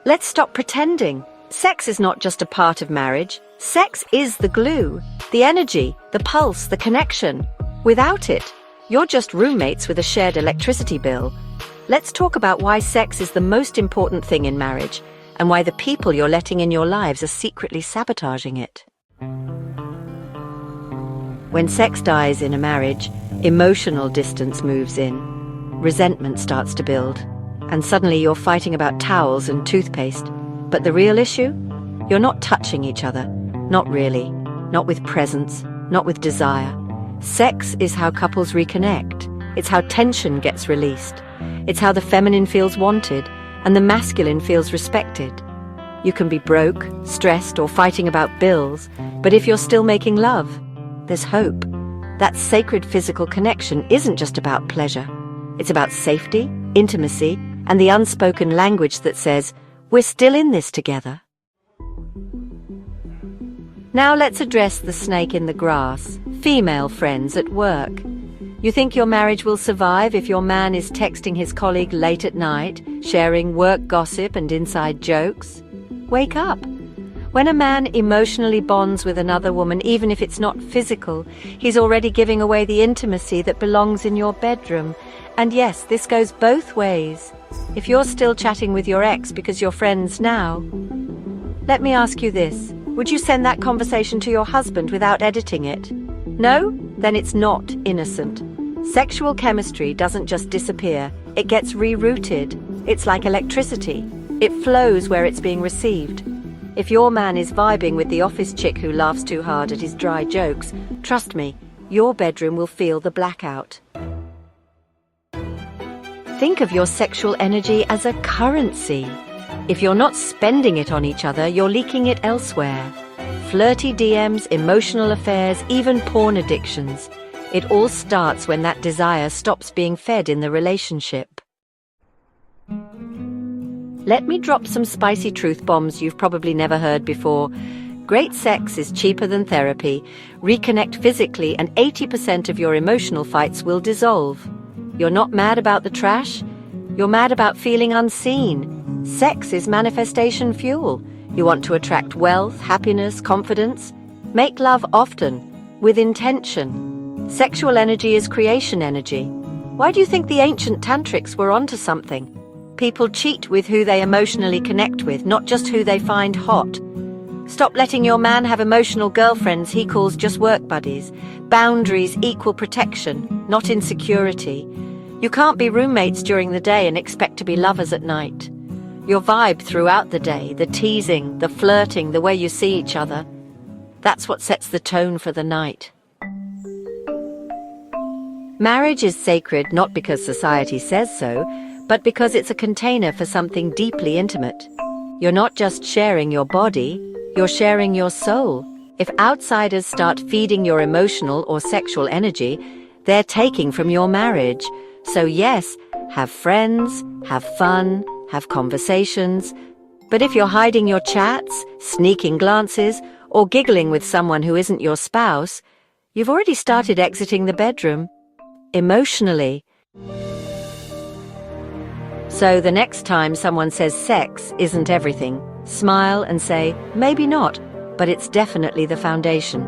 Let's stop pretending. Sex is not just a part of marriage. Sex is the glue, the energy, the pulse, the connection. Without it, you're just roommates with a shared electricity bill. Let's talk about why sex is the most important thing in marriage, and why the people you're letting in your lives are secretly sabotaging it. When sex dies in a marriage, emotional distance moves in. Resentment starts to build, and suddenly you're fighting about towels and toothpaste. But the real issue? You're not touching each other. Not really. Not with presence. Not with desire. Sex is how couples reconnect. It's how tension gets released. It's how the feminine feels wanted and the masculine feels respected. You can be broke, stressed, or fighting about bills, but if you're still making love, there's hope. That sacred physical connection isn't just about pleasure. It's about safety, intimacy, and the unspoken language that says, we're still in this together. Now let's address the snake in the grass, female friends at work. You think your marriage will survive if your man is texting his colleague late at night, sharing work gossip and inside jokes? Wake up. When a man emotionally bonds with another woman, even if it's not physical, he's already giving away the intimacy that belongs in your bedroom. And yes, this goes both ways. If you're still chatting with your ex because you're friends now, let me ask you this. Would you send that conversation to your husband without editing it? No? Then it's not innocent. Sexual chemistry doesn't just disappear, it gets rerouted. It's like electricity. It flows where it's being received. If your man is vibing with the office chick who laughs too hard at his dry jokes, trust me, your bedroom will feel the blackout. Think of your sexual energy as a currency. If you're not spending it on each other, you're leaking it elsewhere. Flirty DMs, emotional affairs, even porn addictions. It all starts when that desire stops being fed in the relationship. Let me drop some spicy truth bombs you've probably never heard before. Great sex is cheaper than therapy. Reconnect physically and 80% of your emotional fights will dissolve. You're not mad about the trash. You're mad about feeling unseen. Sex is manifestation fuel. You want to attract wealth, happiness, confidence. Make love often, with intention. Sexual energy is creation energy. Why do you think the ancient tantrics were onto something? People cheat with who they emotionally connect with, not just who they find hot. Stop letting your man have emotional girlfriends he calls just work buddies. Boundaries equal protection, not insecurity. You can't be roommates during the day and expect to be lovers at night. Your vibe throughout the day, the teasing, the flirting, the way you see each other, that's what sets the tone for the night. Marriage is sacred not because society says so, but because it's a container for something deeply intimate. You're not just sharing your body, you're sharing your soul. If outsiders start feeding your emotional or sexual energy, they're taking from your marriage. So yes, have friends, have fun, have conversations. But if you're hiding your chats, sneaking glances, or giggling with someone who isn't your spouse, you've already started exiting the bedroom. Emotionally. So the next time someone says sex isn't everything, smile and say, maybe not, but it's definitely the foundation.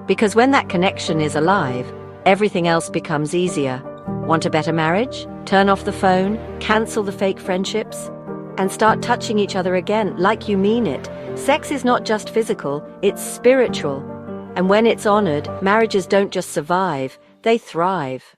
Because when that connection is alive, everything else becomes easier. Want a better marriage? Turn off the phone, cancel the fake friendships, and start touching each other again like you mean it. Sex is not just physical, it's spiritual. And when it's honored, marriages don't just survive, they thrive.